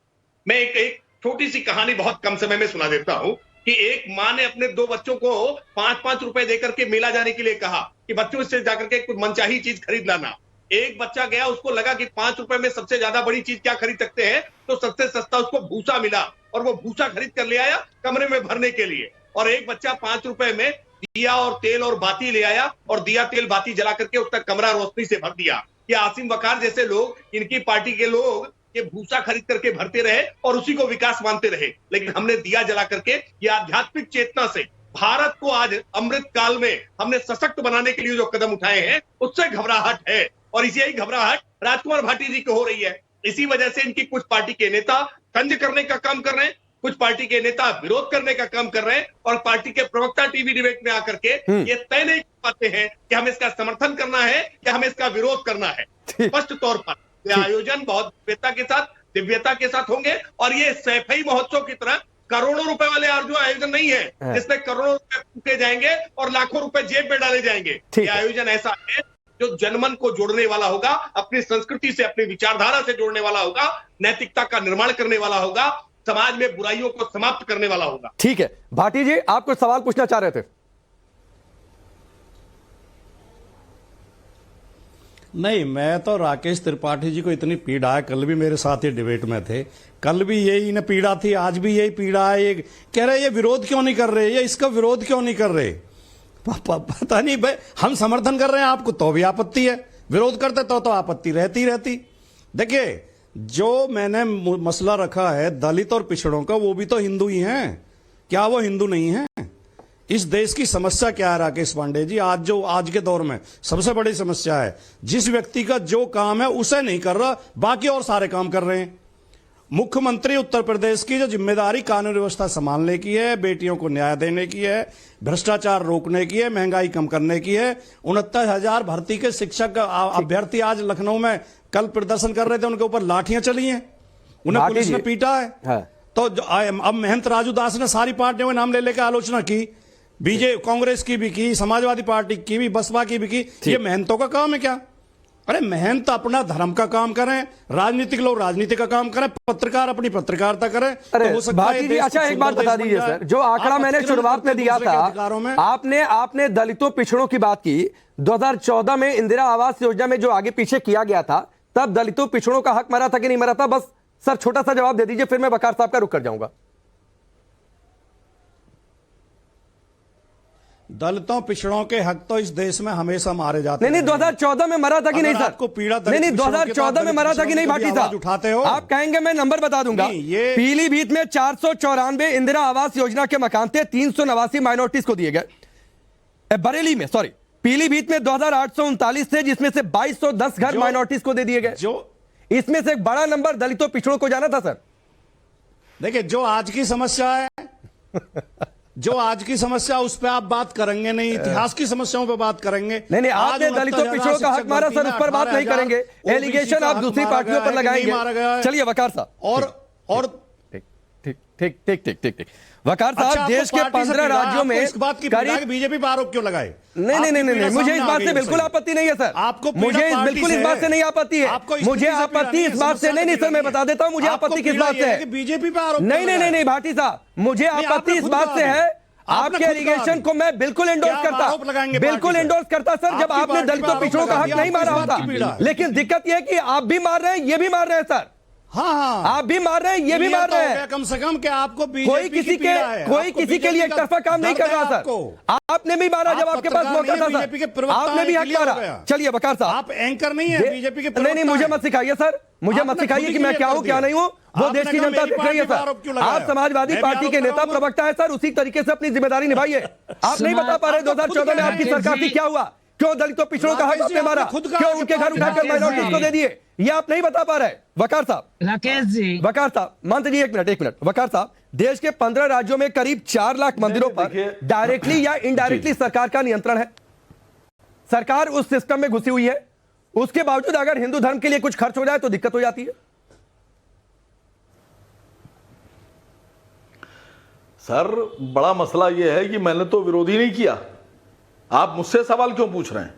मैं एक छोटी सी कहानी बहुत कम समय में सुना देता हूं कि एक माँ ने अपने 2 बच्चों को 5-5 रुपए देकर के मेला जाने के लिए कहा कि बच्चों इससे जाकर के कुछ मनचाही चीज खरीद लाना। एक बच्चा गया, उसको लगा कि 5 रुपए में सबसे ज्यादा बड़ी चीज क्या खरीद सकते हैं, तो सबसे सस्ता उसको भूसा मिला और वो भूसा खरीद कर ले आया कमरे में भरने के लिए। और एक बच्चा 5 रुपए में दिया और तेल और बाती ले आया और दिया तेल बाती जला करके उसका कमरा रोशनी से भर दिया। ये आसिम वकार जैसे लोग, इनकी पार्टी के लोग ये भूसा खरीद करके भरते रहे और उसी को विकास मानते रहे। लेकिन हमने दिया जला करके ये आध्यात्मिक चेतना से भारत को आज अमृत काल में हमने सशक्त बनाने के लिए जो कदम उठाए हैं, उससे घबराहट है। और इसी घबराहट राजकुमार भाटी जी को हो रही है। इसी वजह से इनकी कुछ पार्टी के नेता तंज करने का काम कर रहे हैं, कुछ पार्टी के नेता विरोध करने का काम कर रहे हैं और पार्टी के प्रवक्ता टीवी डिबेट में आकर के ये तय नहीं कर पाते हैं कि हमें इसका समर्थन करना है या हमें इसका विरोध करना है। स्पष्ट तौर पर ये आयोजन बहुत दिव्यता के साथ होंगे और ये सैफई महोत्सव की तरह करोड़ों रुपए वाले जो आयोजन नहीं है जिसमें करोड़ों रुपए फूके जाएंगे और लाखों रुपए जेब में डाले जाएंगे। ये आयोजन ऐसा है जो जनमन को जोड़ने वाला होगा, अपनी संस्कृति से, अपनी विचारधारा से जोड़ने वाला होगा, नैतिकता का निर्माण करने वाला होगा, समाज में बुराइयों को समाप्त करने वाला होगा। ठीक है, भाटी जी आप कुछ सवाल पूछना चाह रहे थे। नहीं, मैं तो राकेश त्रिपाठी जी को इतनी पीड़ा है, कल भी मेरे साथ ये डिबेट में थे, कल भी यही इन्हें पीड़ा थी, आज भी यही पीड़ा है। ये कह रहे ये विरोध क्यों नहीं कर रहे, ये इसका विरोध क्यों नहीं कर रहे। पता नहीं भाई, हम समर्थन कर रहे हैं आपको तो भी आपत्ति है, विरोध करते तो आपत्ति रहती। देखिए, जो मैंने मसला रखा है दलित और पिछड़ों का, वो भी तो हिंदू ही हैं, क्या वो हिंदू नहीं है? इस देश की समस्या क्या है राकेश पांडे जी? आज के दौर में सबसे बड़ी समस्या है, जिस व्यक्ति का जो काम है उसे नहीं कर रहा, बाकी और सारे काम कर रहे हैं। मुख्यमंत्री उत्तर प्रदेश की जो जिम्मेदारी कानून व्यवस्था संभालने की है, बेटियों को न्याय देने की है, भ्रष्टाचार रोकने की है, महंगाई कम करने की है। 69,000 भर्ती के शिक्षक अभ्यर्थी आज लखनऊ में कल प्रदर्शन कर रहे थे, उनके ऊपर लाठियां चली हैं, उन्हें पुलिस ने पीटा है। तो अब महंत राजू दास ने सारी पार्टियों के नाम ले लेकर आलोचना की, कांग्रेस की भी की, समाजवादी पार्टी की भी, बसपा की भी की। ये महंतों का काम है क्या? अरे महंत अपना धर्म का काम करें, राजनीतिक लोग राजनीति का काम करें, पत्रकार अपनी पत्रकारिता करें। अरे तो भाटी जी, अच्छा एक बात बता दीजिए सर, जो आंकड़ा मैंने शुरुआत में दिया था, आपने दलितों पिछड़ों की बात की। 2014 में इंदिरा आवास योजना में जो आगे पीछे किया गया था, तब दलितों पिछड़ों का हक मरा था कि नहीं मरा था? बस सर छोटा सा जवाब दे दीजिए, फिर मैं वकार साहब का रुक कर जाऊंगा। दलितों पिछड़ों के हक तो इस देश में हमेशा मारे जाते हैं। नहीं, 2014 में मरा था कि नहीं सर? आपको पीड़ा नहीं, 2014 में मरा था कि नहीं भाटी साहब? उठाते हो आप कहेंगे मैं नंबर बता दूंगा। पीलीभीत में 494 इंदिरा आवास योजना के मकान थे, 389 माइनॉरिटीज को दिए गए। बरेली में, सॉरी, पीलीभीत में 2839 थे, जिसमें से 2210 घर माइनॉरिटीज को दे दिए गए। इसमें से एक बड़ा नंबर दलितों पिछड़ों को जाना था सर। देखिए, जो आज की समस्या है जो आज की समस्या, उस पर आप बात करेंगे नहीं, इतिहास की समस्याओं पर बात करेंगे। नहीं, आपने दलितों पिछड़ों का हक मारा सर, उस पर बात नहीं करेंगे। एलिगेशन आप दूसरी पार्टियों पर लगाएंगे। चलिए वकार साहब, और ठीक वकार साहब, देश के 15 राज्यों में इस बात की करीब बीजेपी पर आरोप क्यों लगाए? नहीं, मुझे इस बात से बिल्कुल आपत्ति नहीं है सर। आपको मुझे बिल्कुल इस बात से नहीं आपत्ति है। मुझे आपत्ति इस बात से नहीं सर, मैं बता देता हूं मुझे आपत्ति किस बात से है। बीजेपी पर आरोप नहीं भाटी साहब, मुझे आपत्ति इस बात से है, आपके एलिगेशन को मैं बिल्कुल एंडोर्स करता, बिल्कुल एंडोर्स करता सर, जब आपने दलितों पिछड़ों का हक नहीं मारा होता। लेकिन दिक्कत यह है कि आप भी मार रहे हैं, ये भी मार रहे हैं सर। हाँ, आप भी मार रहे हैं, ये भी मार रहे हैं। कम से कम क्या आपको कोई किसी के लिए एक तरफा काम नहीं कर रहा सर। आपने भी मारा जब आपके पास मौका था सर, आपने भी हक मारा। चलिए वकार साहब, आप एंकर नहीं है बीजेपी के। नहीं, मुझे मत सिखाइए सर, मुझे मत सिखाइए कि मैं क्या हूं क्या नहीं हूं, वो देश की जनता देख रही है सर। आप समाजवादी पार्टी के नेता प्रवक्ता है सर, उसी तरीके से अपनी जिम्मेदारी निभाइए। आप नहीं बता पा रहे 2014 में आपकी सरकार थी, क्या हुआ, क्यों दलितों पिछड़ों का हक आपने मारा, क्यों उनके घर उठाकर माइनॉरिटीज को दे दिए, ये आप नहीं बता पा रहे। वकार साहब, राकेश जी, वकार साहब, मंत्री जी एक मिनट, वकार साहब, देश के 15 राज्यों में करीब 4 लाख मंदिरों पर डायरेक्टली या इनडायरेक्टली सरकार का नियंत्रण है। सरकार उस सिस्टम में घुसी हुई है, उसके बावजूद अगर हिंदू धर्म के लिए कुछ खर्च हो जाए तो दिक्कत हो जाती है। सर, बड़ा मसला यह है कि मैंने तो विरोध ही नहीं किया, आप मुझसे सवाल क्यों पूछ रहे हैं?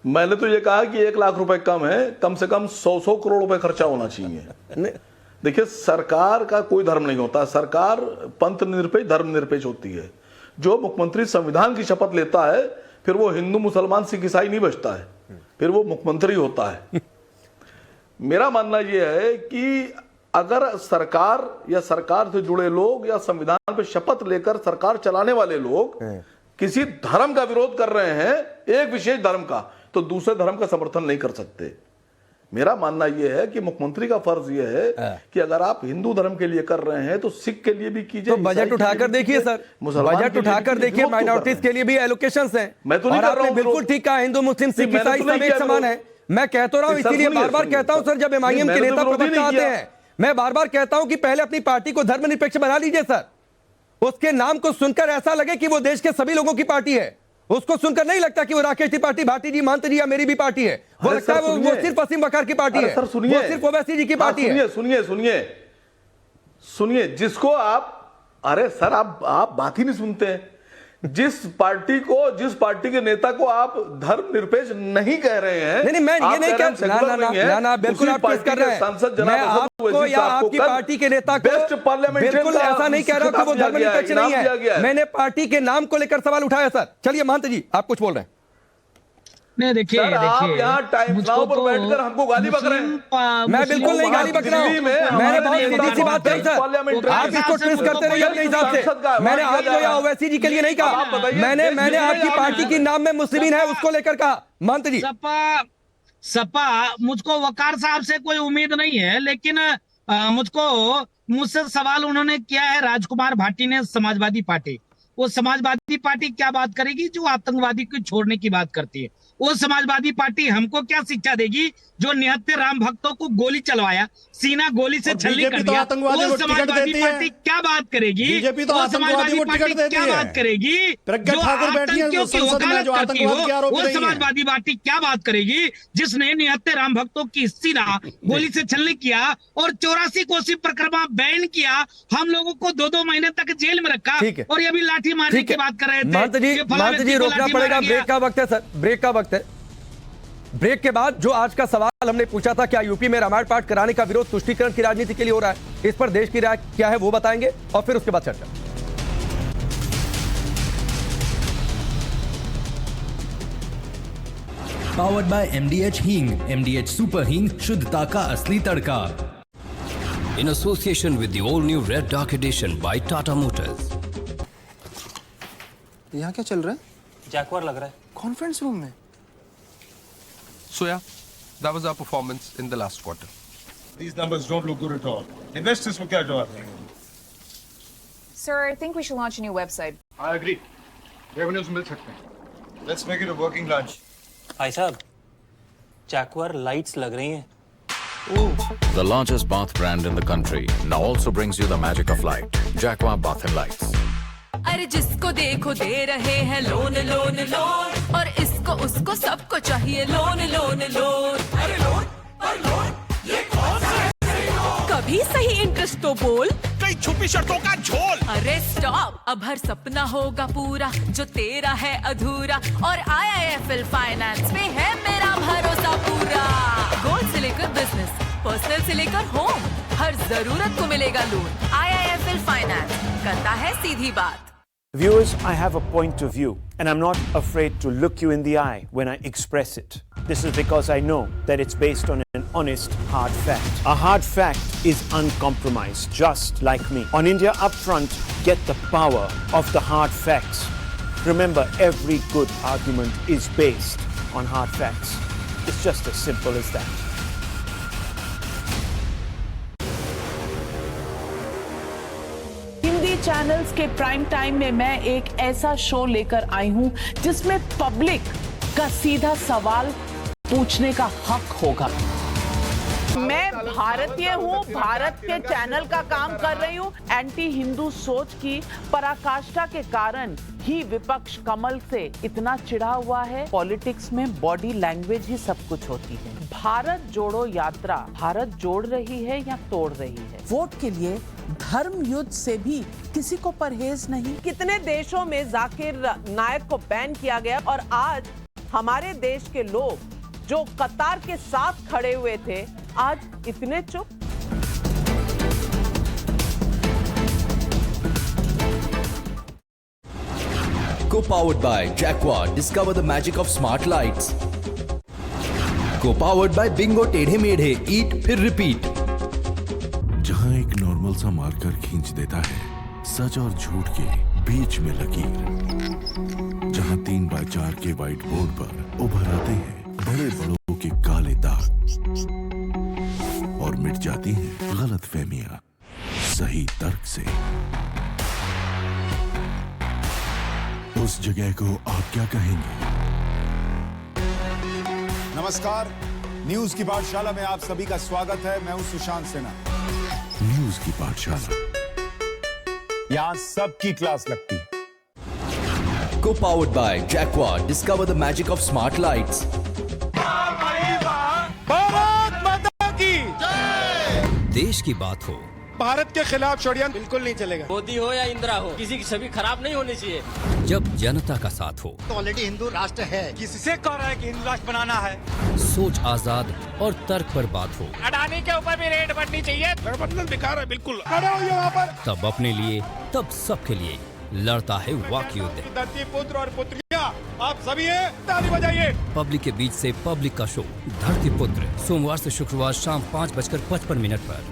मैंने तो यह कहा कि 1 लाख रुपए कम है, कम से कम 100 करोड़ रुपए खर्चा होना चाहिए। देखिए, सरकार का कोई धर्म नहीं होता, सरकार पंथ निरपेक्ष, धर्म निरपेक्ष होती है। जो मुख्यमंत्री संविधान की शपथ लेता है, फिर वो हिंदू मुसलमान सिख ईसाई नहीं बचता है, फिर वो मुख्यमंत्री होता है। मेरा मानना यह है कि अगर सरकार या सरकार से जुड़े लोग या संविधान पे शपथ लेकर सरकार चलाने वाले लोग किसी धर्म का विरोध कर रहे हैं, एक विशेष धर्म का, तो दूसरे धर्म का समर्थन नहीं कर सकते। मेरा मानना यह है कि मुख्यमंत्री का फर्ज यह है कि अगर आप हिंदू धर्म के लिए कर रहे हैं तो सिख के लिए भी कीजिए। तो बजट उठाकर देखिए सर, बजट उठाकर देखिए, माइनॉरिटीज के लिए भी एलोकेशंस हैं। मैं तो नहीं कर रहा हूं, बिल्कुल ठीक कहा, हिंदू मुस्लिम सिख ईसाई सब एक समान है। मैं कहता रहा हूं, इसीलिए बार बार कहता हूं सर, जब एमआईएम के नेता प्रवक्ता आते हैं, मैं बार बार कहता हूं कि पहले अपनी पार्टी को धर्मनिरपेक्ष बना लीजिए सर। उसके नाम को सुनकर ऐसा लगे कि वो देश के सभी लोगों की पार्टी है, उसको सुनकर नहीं लगता कि वो राकेश त्रिपाठी, भाटी जी, महंत जी या मेरी भी पार्टी है। वो लगता है वो सिर्फ असीम वकार की पार्टी है, वो सिर्फ ओवैसी जी की पार्टी है। सुनिए, जिसको आप, अरे सर आप बात ही नहीं सुनते हैं। जिस पार्टी के नेता को आप धर्म निरपेक्ष नहीं कह रहे हैं, नहीं, मैं ये नहीं कह रहा, ना बिल्कुल आप टिस कर रहे हैं। सांसद मैं आपको या आपकी पार्टी के नेता को बिल्कुल ऐसा नहीं कह रहा कि वो धर्म निरपेक्ष नहीं है। मैंने पार्टी के नाम को लेकर सवाल उठाया सर। चलिए महंत जी, आप कुछ बोल रहे हैं। नहीं देखिए सर, आप देखिए यहाँ टाइम नाउ पर बैठकर हमको गाली बक रहे हैं। मैं बिल्कुल नहीं गाली बक रहा हूँ, मैंने बहुत सीधी सी बात कही सर। आप इसको ट्विस्ट करते रहिए अपने हिसाब से। मैंने आपको या ओवैसी जी के लिए नहीं कहा, मैंने आपकी पार्टी की नाम में मुस्लिमीन है उसको लेकर कहा। महंत जी, सपा मुझको वकार साहब से कोई उम्मीद नहीं है, लेकिन मुझसे सवाल उन्होंने किया है राजकुमार भाटी ने, समाजवादी पार्टी। वो समाजवादी पार्टी क्या बात करेगी जो आतंकवादी को छोड़ने की बात करती है? वो समाजवादी पार्टी हमको क्या शिक्षा देगी जो निहत्थे राम भक्तों को गोली चलवाया, सीना गोली से छलनी कर दिया? वो समाजवादी पार्टी क्या बात करेगी? वो समाजवादी पार्टी क्या बात करेगी जो आतंकियों की वकालत करती हो? वो समाजवादी पार्टी क्या बात करेगी जिसने निहत्थे राम भक्तों की सीना गोली से छलनी किया और 84 कोसी परिक्रमा बैन किया, हम लोगों को 2-2 महीने तक जेल में रखा, और ये भी लाठी मारने की बात कर रहे थे। महंत जी रोकना पड़ेगा, ब्रेक का वक्त है सर, ब्रेक का वक्त है। ब्रेक के बाद जो आज का सवाल हमने पूछा था, क्या यूपी में रामायण पाठ कराने का विरोध तुष्टीकरण की राजनीति के लिए हो रहा है, इस पर देश की राय क्या है वो बताएंगे और फिर उसके बाद चर्चा। पावर्ड बाय MDH हींग, MDH सुपर हींग, शुद्धता का असली तड़का। In association with the all new red dark edition by Tata motors. यहाँ क्या चल रहा है? जैकवार लग रहा है। कॉन्फ्रेंस रूम में। So yeah, that was our performance in the last quarter. These numbers don't look good at all. Investors को क्या जवाब देंगे? Sir, I think we should launch a new website. I agree. Revenues मिल सकते हैं. Let's make it a working launch. भाई साहब, Jaquar lights लग रही हैं। The largest bath brand in the country now also brings you the magic of light. Jaguar Bath and Lights. अरे जिसको देखो दे रहे हैं लोन लोन लोन, और इसको उसको सबको चाहिए लोन लोन लोन। अरे लोन पर लोन, ये कौन सा है? कभी सही इंटरेस्ट तो बोल, कई छुपी शर्तों का झोल। अरे स्टॉप, अब हर सपना होगा पूरा जो तेरा है अधूरा, और IIFL फाइनेंस पे है मेरा भरोसा पूरा। गोल्ड से लेकर बिजनेस, पर्सनल से लेकर होम, हर जरूरत को मिलेगा लोन। IIFL फाइनेंस करता है सीधी बात। Viewers, I have a point of view, and I'm not afraid to look you in the eye when I express it. This is because I know that it's based on an honest, hard fact. A hard fact is uncompromised, just like me. On India Upfront, get the power of the hard facts. Remember, every good argument is based on hard facts. It's just as simple as that. Channels के prime time में मैं एक ऐसा show लेकर आई हूं जिसमें public का सीधा सवाल पूछने का हक होगा। मैं भारतीय हूं, भारत के चैनल का काम कर रही हूं। एंटी हिंदू सोच की पराकाष्ठा के कारण ही विपक्ष कमल से इतना चिढ़ा हुआ है। पॉलिटिक्स में बॉडी लैंग्वेज ही सब कुछ होती है। भारत जोड़ो यात्रा भारत जोड़ रही है या तोड़ रही है? वोट के लिए धर्म युद्ध से भी किसी को परहेज नहीं। कितने देशों में जाकिर नायक को बैन किया गया, और आज हमारे देश के लोग जो कतार के साथ खड़े हुए थे आज इतने चुप। Co-powered by Jaguar, discover the magic of smart lights. Co-powered by Bingo टेढ़े मेढ़े, eat फिर repeat. जहां एक नॉर्मल सा मार्कर खींच देता है सच और झूठ के बीच में लकीर, जहां 3x4 के व्हाइट बोर्ड पर उभर आते हैं बड़े बड़ों के काले दाग, और मिट जाती हैं गलतफहमियां सही तर्क से। उस जगह को आप क्या कहेंगे? नमस्कार, न्यूज की पाठशाला में आप सभी का स्वागत है। मैं हूं सुशांत सिन्हा। न्यूज की पाठशाला, यहाँ सबकी क्लास लगती है। Co-powered by Jaguar, discover the magic of smart lights. Bharat माता की देश की बात हो, भारत के खिलाफ षड्यंत्र बिल्कुल नहीं चलेगा। मोदी हो या इंदिरा हो, किसी की छवि खराब नहीं होनी चाहिए। जब जनता का साथ हो, तो ऑलरेडी हिंदू राष्ट्र है, किससे कह रहा है कि हिंदू राष्ट्र बनाना है? सोच आजाद और तर्क पर बात हो, अडानी के ऊपर भी रेट बढ़नी चाहिए। गठबंधन बेकार है, बिल्कुल खड़े हो यहाँ पर। तब अपने लिए तब सबके लिए लड़ता है वाक युद्ध। धरती पुत्र और पुत्रियां आप सभी हैं, ताली बजाइए। पब्लिक के बीच से पब्लिक का शो धरतीपुत्र सोमवार से शुक्रवार शाम 5:55 पर।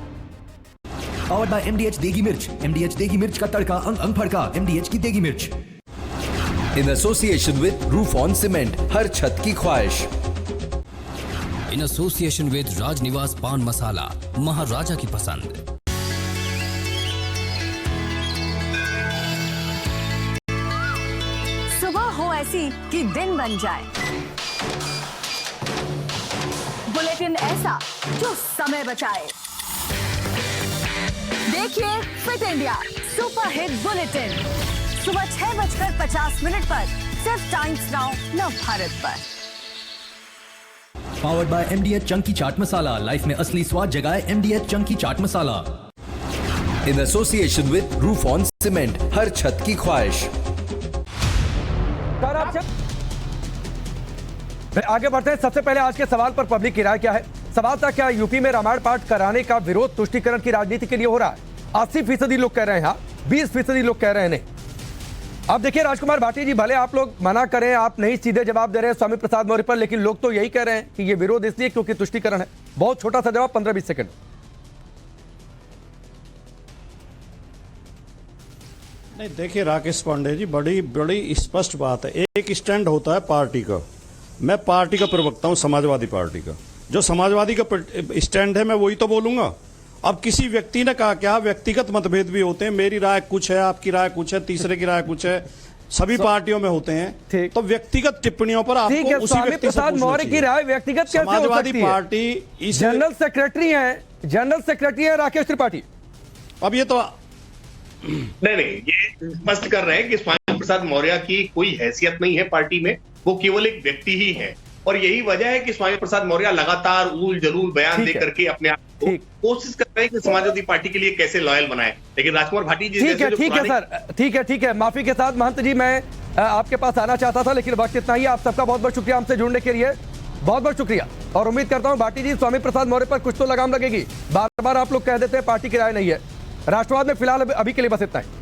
पावर्ड बाय MDH देगी मिर्च। MDH देगी मिर्च का तड़का अंग अंग फड़का। MDH की देगी मिर्च। In association with roof on cement, हर छत की ख्वाहिश। इन एसोसिएशन विद राजनिवास पान मसाला, महाराजा की पसंद। सुबह हो ऐसी कि दिन बन जाए, बुलेटिन ऐसा जो समय बचाए। देखिए fit India super hit bulletin सुबह 6:50 पर सिर्फ टाइम्स नाउ नव भारत पर। Powered by MDH chunky chaat masala, life में असली स्वाद जगाए MDH chunky chaat masala. In association with roof on cement, हर छत की ख्वाहिश। आगे बढ़ते हैं। सबसे पहले आज के सवाल पर पब्लिक की राय क्या है। सवाल था, क्या यूपी में रामायण पाठ कराने का विरोध तुष्टीकरण की राजनीति के लिए हो रहा है? 80% लोग कह रहे हैं हाँ, 20% लोग कह रहे हैं नहीं। अब देखिए राजकुमार भाटी जी, भले आप लोग मना करें, आप नहीं सीधे जवाब दे रहे हैं स्वामी प्रसाद मौर्य पर, लेकिन लोग तो यही कह रहे हैं कि ये विरोध इसलिए क्योंकि तुष्टीकरण है। बहुत छोटा सा जवाब, 15-20 सेकंड। नहीं, देखिए राकेश पांडे जी, बड़ी स्पष्ट बात है। एक स्टैंड होता है पार्टी का। मैं पार्टी का प्रवक्ता हूं, समाजवादी पार्टी का। जो समाजवादी का स्टैंड है मैं वही तो बोलूंगा। अब किसी व्यक्ति ने कहा, क्या व्यक्तिगत मतभेद भी होते हैं, मेरी राय कुछ है, आपकी राय कुछ है, तीसरे की राय कुछ है, सभी पार्टियों में होते हैं। तो व्यक्तिगत टिप्पणियों पर आपको उसी व्यक्ति से पूछना मौर्य की राय व्यक्तिगत कैसे हो सकती है? समाजवादी पार्टी जनरल सेक्रेटरी है राकेश त्रिपाठी। अब ये तो नहीं, ये स्पष्ट कर रहे हैं कि स्वामी प्रसाद मौर्य की कोई हैसियत नहीं है पार्टी में, वो केवल एक व्यक्ति ही है। और यही वजह है कि स्वामी प्रसाद मौर्य लगातार उल जलूल बयान दे करके अपने आप को कोशिश कर रहे हैं कि समाजवादी पार्टी के लिए कैसे लॉयल बनाए। लेकिन राजकुमार भाटी जी, ठीक है सर, ठीक है। माफी के साथ महंत जी, मैं आपके पास आना चाहता था, लेकिन वक्त इतना ही। आप सबका बहुत बहुत शुक्रिया हमसे जुड़ने के लिए, बहुत बहुत शुक्रिया। और उम्मीद करता हूं भाटी जी, स्वामी प्रसाद मौर्य पर कुछ तो लगाम लगेगी। बार बार आप लोग कह देते हैं पार्टी की राय नहीं है। राष्ट्रवाद में फिलहाल अभी के लिए बस इतना ही।